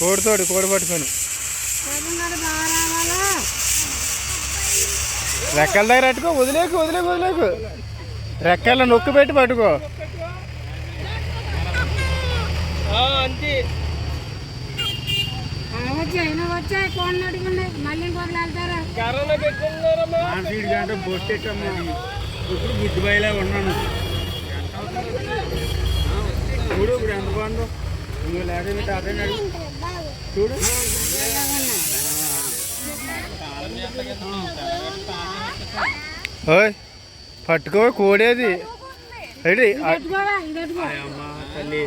కోడితోటి కోడి పట్టుకొని రెక్కల దగ్గర పట్టుకో, వదిలేకు వదిలేకు వదిలేకు, రెక్కల్లో నొక్కు పెట్టి పట్టుకో. అంతే గంట బొట్టెట్టమ్మా, ఇప్పుడు గుడ్డు బయలా ఉన్నాను. చూడు ఇప్పుడు ఎంత బాగుందో. ఇంకో లేదంటే తాతని అడుగు చూడు. ఓయ్ పట్టుకో కోడేది రెడీ. అమ్మా తల్లి.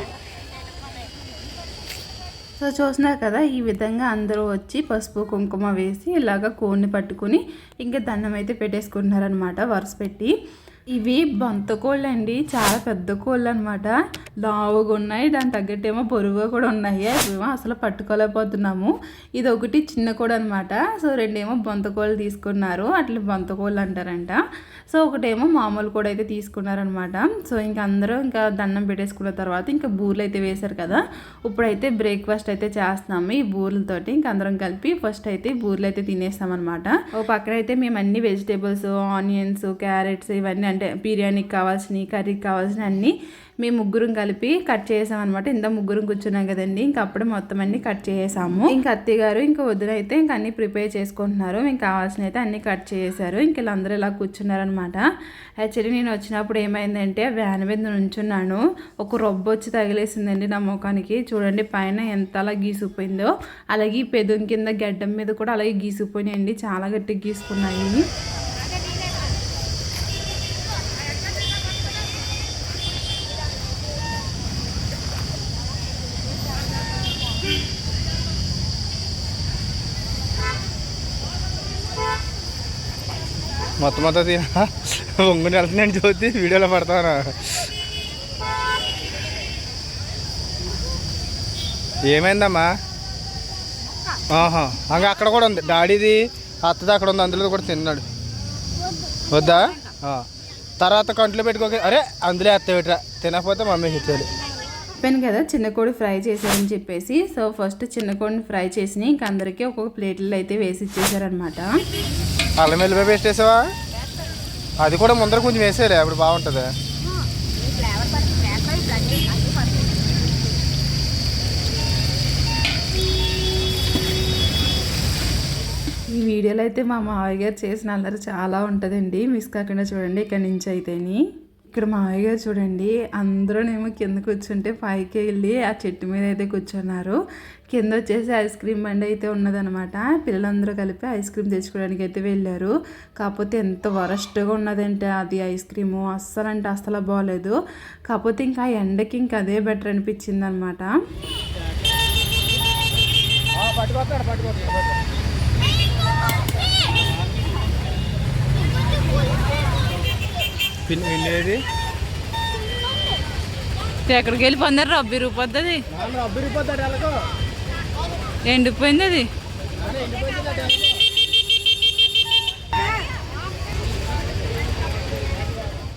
సో చూస్తున్నారు కదా, ఈ విధంగా అందరూ వచ్చి పసుపు కుంకుమ వేసి ఇలాగ కోడిని పట్టుకుని ఇంకా దండం అయితే పెట్టేసుకుంటున్నారనమాట వరుస పెట్టి. ఇవి బొంత కోళ్ళు అండి, చాలా పెద్ద కోళ్ళు అనమాట, లావుగా ఉన్నాయి, దాని తగ్గట్టేమో బరువుగా కూడా ఉన్నాయి. అవేమో అసలు పట్టుకోలేకపోతున్నాము. ఇది ఒకటి చిన్న కోడి అనమాట. సో రెండేమో బొంత కోళ్ళు తీసుకున్నారు, అట్లా బొంత కోళ్ళు అంటారంట. సో ఒకటేమో మామూలు కోడి అయితే తీసుకున్నారనమాట. సో ఇంకా అందరూ ఇంకా దండం పెట్టేసుకున్న తర్వాత ఇంకా బూర్లు అయితే వేశారు కదా, ఇప్పుడైతే బ్రేక్ఫాస్ట్ అయితే చేస్తున్నాము ఈ బూర్లతోటి. ఇంకా అందరం కలిపి ఫస్ట్ అయితే బూర్లు అయితే తినేస్తామన్నమాట. ఓ పక్కన అయితే మేము అన్ని వెజిటేబుల్స్, ఆనియన్స్, క్యారెట్స్ ఇవన్నీ అంటే బిర్యానీకి కావాల్సినవి, కర్రీకి కావాల్సిన అన్నీ మేము ముగ్గురం కలిపి కట్ చేసామన్నమాట. ఇంత ముగ్గురం కూర్చున్నాం కదండి, ఇంకా అప్పుడే మొత్తం అన్ని కట్ చేసాము. ఇంకా అత్తయ్య గారు ఇంకా వదిన అయితే ఇంకా అన్ని ప్రిపేర్ చేసుకుంటున్నారు. మేము కావాల్సిన అయితే అన్ని కట్ చేశారు. ఇంక వీళ్ళందరూ ఇలా కూర్చున్నారనమాట. యాక్చువల్లీ నేను వచ్చినప్పుడు ఏమైందంటే వ్యాన్ మీద నుంచున్నాను, ఒక రొబ్బ వచ్చి తగిలేసిందండి నా ముఖానికి. చూడండి పైన ఎంత అలా గీసుకుపోయిందో, అలాగే పెదం కింద గడ్డం మీద కూడా అలాగే గీసుకుపోయినాయండి, చాలా గట్టిగా గీసుకున్నాయి. మొత్తం మొత్తం తినా వంగుని వెళ్తున్నాను చూసి వీడియోలో పడతాను. ఏమైందమ్మా? ఆహా ఇంకా అక్కడ కూడా ఉంది, డాడీది అత్తది అక్కడ ఉంది, అందులో కూడా తిన్నాడు. వద్దా? తర్వాత కంట్లో పెట్టుకోక. అరే అందులో అత్త పెట్టరా, తినకపోతే మమ్మీకి ఇచ్చేది. చెప్పాను కదా చిన్న కోడి ఫ్రై చేశారని చెప్పేసి. సో ఫస్ట్ చిన్న కోడిని ఫ్రై చేసి ఇంక అందరికీ ఒక్కొక్క ప్లేట్లో అయితే వేసి ఇచ్చేసారనమాట. అల్లం వెల్లిపాయ పేస్ట్ వేసావా? అది కూడా ముందర కొంచెం వేసేలే, అప్పుడు బాగుంటుంది. ఈ వీడియోలో అయితే మా మావయ్య గారు చేసిన అల్లరి చాలా ఉంటుందండి, మిస్ కాకుండా చూడండి. ఇక్కడి నుంచి అయితేని ఇక్కడ మావయ్య గారు చూడండి, అందరూనేమో కింద కూర్చుంటే పైకి వెళ్ళి ఆ చెట్టు మీద అయితే కూర్చున్నారు. కింద వచ్చేసి ఐస్ క్రీమ్ బండి అయితే ఉన్నదనమాట. పిల్లలందరూ కలిపి ఐస్ క్రీమ్ తెచ్చుకోవడానికి అయితే వెళ్ళారు. కాకపోతే ఎంత వరస్ట్గా ఉన్నదంటే అది ఐస్ క్రీము అస్సలు అంటే అస్సలు బాగోలేదు. కాకపోతే ఇంకా ఎండకి ఇంకా అదే బెటర్ అనిపించింది అనమాట. ఎక్కడికి వెళ్ళి పొందారు? రబ్బీ రూపొద్ది, ఎండిపోయింది అది.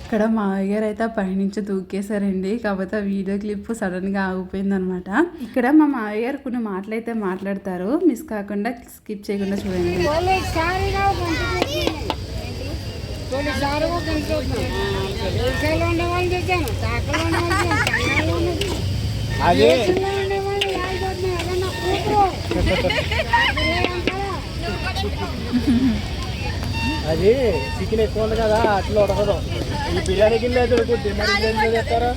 ఇక్కడ మావయ్య గారు అయితే పైనుంచి దూకేశారండి. కాకపోతే ఆ వీడియో క్లిప్ సడన్గా ఆగిపోయిందనమాట. ఇక్కడ మా మావయ్య గారు కొన్ని మాటలు అయితే మాట్లాడతారు, మిస్ కాకుండా స్కిప్ చేయకుండా చూడండి. అదే అది చికెన్ ఎక్కువ ఉంది కదా, అట్లా ఉడకదు. ఈ బిర్యానీ కింద అయితే ఉడుకుద్ది, మరి ఇంకేం చేస్తారా?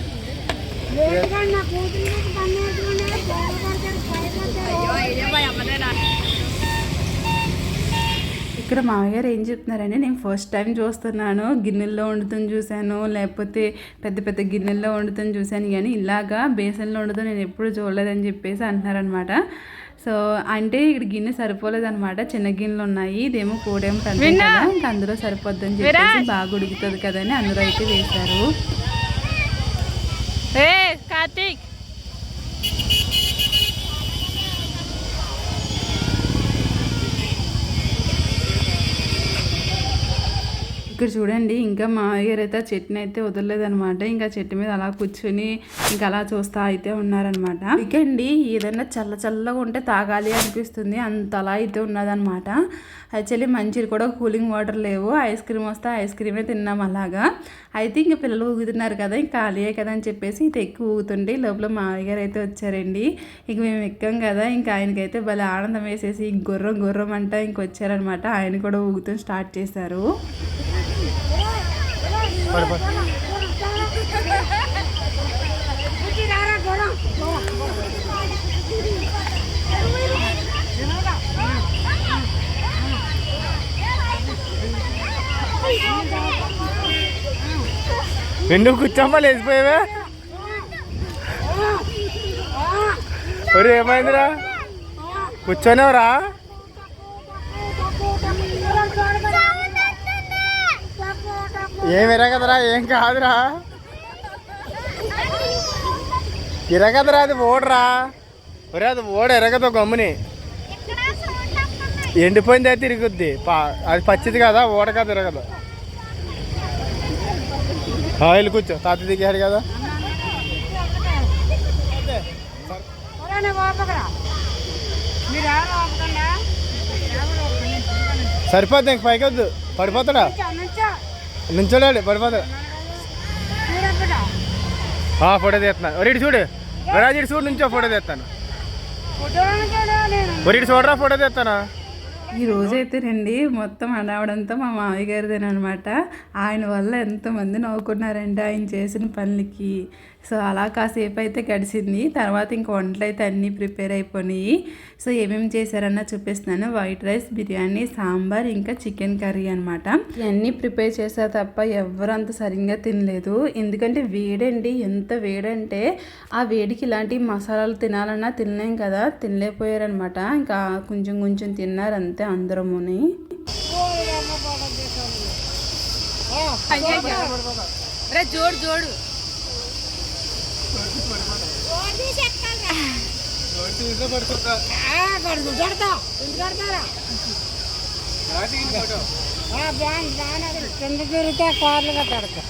ఇక్కడ మామయ్య గారు ఏం చెప్తున్నారంటే, నేను ఫస్ట్ టైం చూస్తున్నాను, గిన్నెల్లో వండుతాను చూశాను, లేకపోతే పెద్ద పెద్ద గిన్నెల్లో వండుతాను చూశాను, కానీ ఇలాగా బేసన్లో వండుతాను నేను ఎప్పుడు చూడలేదని చెప్పేసి అంటున్నారనమాట. సో అంటే ఇక్కడ గిన్నె సరిపోలేదనమాట, చిన్న గిన్నెలు ఉన్నాయి, ఇదేమో కోడేమో కంటే కదా, ఇంకా అందులో సరిపోద్దని చెప్పేసి బాగా ఉడుకుతుంది కదా అని అందులో అయితే వేశారు. కార్తీక్ ఇక్కడ చూడండి ఇంకా మామయ్య గారు అయితే ఆ చెట్టుని అయితే వదలలేదనమాట. ఇంకా చెట్టు మీద అలా కూర్చొని ఇంకా అలా చూస్తా అయితే ఉన్నారనమాట. ఇంకండి ఏదన్నా చల్లగా ఉంటే తాగాలి అనిపిస్తుంది, అంత అలా అయితే ఉన్నదనమాట. యాక్చువల్లీ మంచిది కూడా కూలింగ్ వాటర్ లేవు, ఐస్ క్రీమ్ వస్తే ఐస్ క్రీమే తిన్నాం అలాగా. అయితే ఇంక పిల్లలు ఊగుతున్నారు కదా, ఇంకా ఖాళీయే కదా అని చెప్పేసి ఇది ఎక్కువ ఊగుతుంటే లోపల మామయ్య గారు అయితే వచ్చారండి. ఇంక మేము ఎక్కాం కదా, ఇంకా ఆయనకైతే భలే ఆనందం వేసేసి గుర్రం అంట ఇంక వచ్చారనమాట. ఆయన కూడా ఊగుతూ స్టార్ట్ చేశారు. ఎందుకు కూర్చోమ్మా లేచిపోయావే? ఒరే ఏమైందిరా, కూర్చోనేవరా? ఏం ఎరగదరా, ఏం కాదురా, ఎరగదురా, అది ఓడరా. ఒరే అది ఓడ ఎరగదు, గమ్ముని ఎండిపోయింది అయితే తిరుగుద్ది. అది పచ్చిది కదా, ఓడ కదా ఎరగదు. వెళ్ళి కూర్చో, తాత దిగాడు కదా. సరిపోద్ది, ఇంక పైకి వద్దు, పడిపోతాడా, నుంచోడాడు పడిపోతాడు. ఫోటో తీస్తున్నాను, ఒరిటి చూడు రాజు, చూడు నుంచో ఫోటో తీస్తాను. ఒరిటి చూడరా, ఫోటో తీస్తాను. ఈ రోజైతే రండి మొత్తం హడావడంతా మా మామయ్య గారిదేనమాట. ఆయన వల్ల ఎంతమంది నవ్వుకున్నారంటే ఆయన చేసిన పనులకి. సో అలా కాసేపు అయితే గడిచింది. తర్వాత ఇంక వంటలు అయితే అన్నీ ప్రిపేర్ అయిపోయినాయి. సో ఏమేమి చేశారన్నా చూపిస్తున్నాను. వైట్ రైస్, బిర్యానీ, సాంబార్, ఇంకా చికెన్ కర్రీ అనమాట. ఇవన్నీ ప్రిపేర్ చేశారు తప్ప ఎవరు అంత సరిగ్గా తినలేదు. ఎందుకంటే వేడండి, ఎంత వేడంటే ఆ వేడికి ఇలాంటి మసాలాలు తినాలన్నా తినలేం కదా, తినలేకపోయారనమాట. ఇంకా కొంచెం తిన్నారు అంతే అందరముని. జోడు కింద తిరిగితే కార్లు కట్టాడుతా.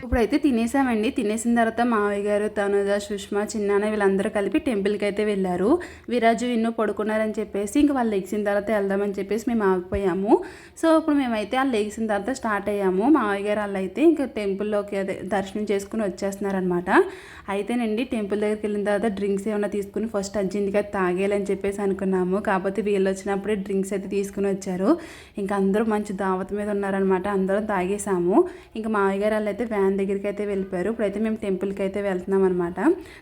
ఇప్పుడైతే తినేసామండి. తినేసిన తర్వాత మావయ్య గారు, తనుజ, సుష్మా, చిన్నాన్న వీళ్ళందరూ కలిపి టెంపుల్కి అయితే వెళ్ళారు. విరాజు విన్ను పడుకున్నారని చెప్పేసి ఇంక వాళ్ళు లెగిసిన తర్వాత వెళ్దామని చెప్పేసి మేము ఆగిపోయాము. సో ఇప్పుడు మేమైతే వాళ్ళు లెగిసిన తర్వాత స్టార్ట్ అయ్యాము. మావయ్య గారు వాళ్ళు అయితే ఇంకా టెంపుల్లోకి అదే దర్శనం చేసుకుని వచ్చేస్తున్నారనమాట. అయితేనండి టెంపుల్ దగ్గరికి వెళ్ళిన తర్వాత డ్రింక్స్ ఏమైనా తీసుకుని ఫస్ట్ అర్జెంట్గా తాగేయాలని చెప్పేసి అనుకున్నాము. కాకపోతే వీళ్ళు వచ్చినప్పుడే డ్రింక్స్ అయితే తీసుకుని వచ్చారు. ఇంకా అందరూ మంచి దావత్ మీద ఉన్నారనమాట. అందరం తాగేసాము. ఇంకా మావయ్య గారు వాళ్ళు అయితే వ్యాన్ దగ్గరికి అయితే వెళ్ళిపోయారు. ఇప్పుడైతే మేము టెంపుల్కి అయితే వెళ్తున్నాం అనమాట.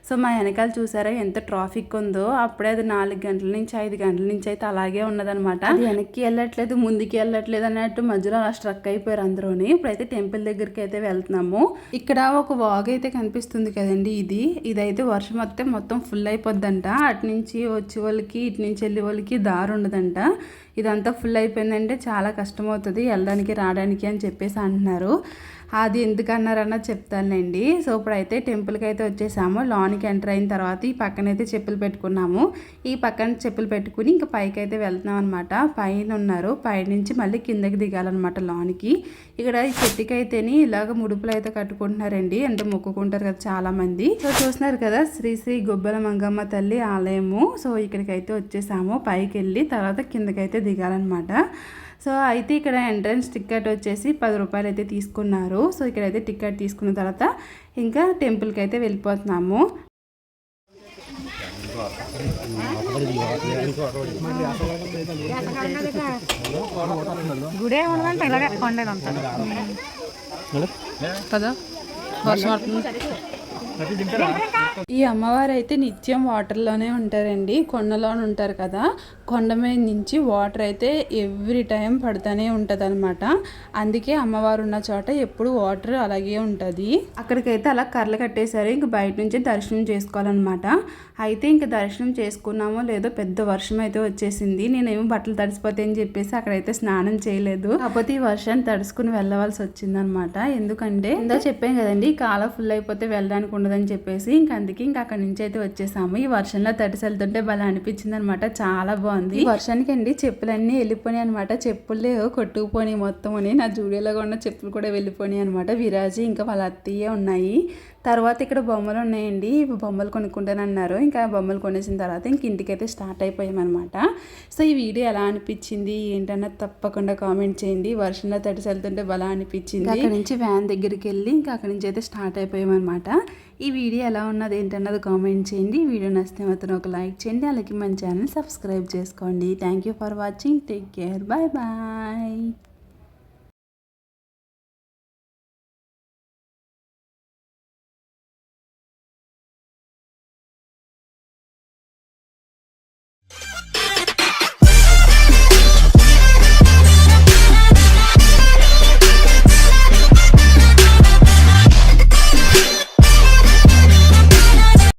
సో మా వెనకాల చూసారా ఎంత ట్రాఫిక్ ఉందో. అప్పుడే అది 4 గంటల నుంచి 5 గంటల నుంచి అయితే అలాగే ఉన్నదనమాట. అది వెనక్కి వెళ్ళట్లేదు, ముందుకి వెళ్ళట్లేదు అన్నట్టు మధ్యలో అలా స్ట్రక్ అయిపోయారు అందరూని. ఇప్పుడైతే టెంపుల్ దగ్గరికి అయితే వెళ్తున్నాము. ఇక్కడ ఒక వాగ్ అయితే కనిపిస్తుంది కదండి, ఇదైతే వర్షం వస్తే మొత్తం ఫుల్ అయిపోద్దంట. అటు నుంచి వచ్చే వాళ్ళకి ఇటు నుంచి వెళ్ళే వాళ్ళకి దారి ఉండదంట. ఇదంతా ఫుల్ అయిపోయిందంటే చాలా కష్టమవుతుంది వెళ్ళడానికి రావడానికి అని చెప్పేసి అంటున్నారు. అది ఎందుకన్నారన్న చెప్తానండి. సో ఇప్పుడైతే టెంపుల్కి అయితే వచ్చేసాము. లోనికి ఎంటర్ అయిన తర్వాత ఈ పక్కనైతే చెప్పులు పెట్టుకున్నాము. ఈ పక్కన చెప్పులు పెట్టుకుని ఇంకా పైకి అయితే వెళ్తున్నాం అనమాట. పైన ఉన్నారు, పైనుంచి మళ్ళీ కిందకి దిగాలన్నమాట లోనికి. ఇక్కడ ఈ చెట్టుకి అయితేని ఇలాగ ముడుపులు అయితే కట్టుకుంటున్నారండి, అంటే మొక్కుకుంటారు కదా చాలా మంది. సో చూస్తున్నారు కదా శ్రీ శ్రీ గొబ్బల మంగమ్మ తల్లి ఆలయము. సో ఇక్కడికి అయితే వచ్చేసాము. పైకి వెళ్ళి తర్వాత కిందకైతే దిగాలన్నమాట. సో అయితే ఇక్కడ ఎంట్రన్స్ టికెట్ వచ్చేసి 10 రూపాయలు అయితే తీసుకున్నారు. సో ఇక్కడైతే టికెట్ తీసుకున్న తర్వాత ఇంకా టెంపుల్కి అయితే వెళ్ళిపోతున్నాము. గుడే ఉండదంటే ఇలాగే కొండలు ఉంటారు కదా, వర్షం పడుతుంది. ఈ అమ్మవారు అయితే నిత్యం వాటర్లోనే ఉంటారండి. కొండలోనే ఉంటారు కదా, కొండ మీద నుంచి వాటర్ అయితే ఎవ్రీ టైం పడుతూనే ఉంటుంది అనమాట. అందుకే అమ్మవారు ఉన్న చోట ఎప్పుడు వాటర్ అలాగే ఉంటుంది. అక్కడికైతే అలా కర్రలు కట్టేశారు. ఇంక బయట నుంచి దర్శనం చేసుకోవాలన్నమాట. అయితే ఇంక దర్శనం చేసుకున్నామో లేదో పెద్ద వర్షం అయితే వచ్చేసింది. నేనేమో బట్టలు తడిసిపోతాయని చెప్పేసి అక్కడైతే స్నానం చేయలేదు. కాకపోతే ఈ వర్షాన్ని తడుచుకుని వెళ్ళవలసి వచ్చిందనమాట. ఎందుకంటే ఇందా చెప్పాం కదండి, కాలం ఫుల్ అయిపోతే వెళ్ళడానికి ఉండదని చెప్పేసి అందుకే ఇంకా అక్కడి నుంచి అయితే వచ్చేసాము. ఈ వర్షంలో తడిసి వెళ్తుంటే భలే అనిపించింది అనమాట. చాలా బాగుంది. ఈ వర్షానికి అండి చెప్పులన్నీ వెళ్ళిపోయినాయి అనమాట. చెప్పులే కొట్టుకుపోయి మొత్తం అని, నా జూడియోలో ఉన్న చెప్పులు కూడా వెళ్ళిపోయినాయి అనమాట. విరాజి ఇంకా వాళ్ళ అత్తయ్యే ఉన్నాయి. తర్వాత ఇక్కడ బొమ్మలు ఉన్నాయండి, బొమ్మలు కొనుక్కుంటానన్నారు. ఇంకా బొమ్మలు కొనేసిన తర్వాత ఇంక ఇంటికైతే స్టార్ట్ అయిపోయామన్నమాట. సో ఈ వీడియో ఎలా అనిపించింది ఏంటన్నది తప్పకుండా కామెంట్ చేయండి. వర్షంలో తడిసి వెళ్తుంటే భలే అనిపించింది. అక్కడ నుంచి వ్యాన్ దగ్గరికి వెళ్ళి ఇంకా అక్కడి నుంచి అయితే స్టార్ట్ అయిపోయామన్నమాట. ఈ వీడియో ఎలా ఉన్నది ఏంటన్నది కామెంట్ చేయండి. వీడియో నచ్చితే మాత్రం ఒక లైక్ చేయండి. అలాగే మన ఛానల్ సబ్స్క్రైబ్ చేసుకోండి. Thank you for watching. Take care. Bye bye.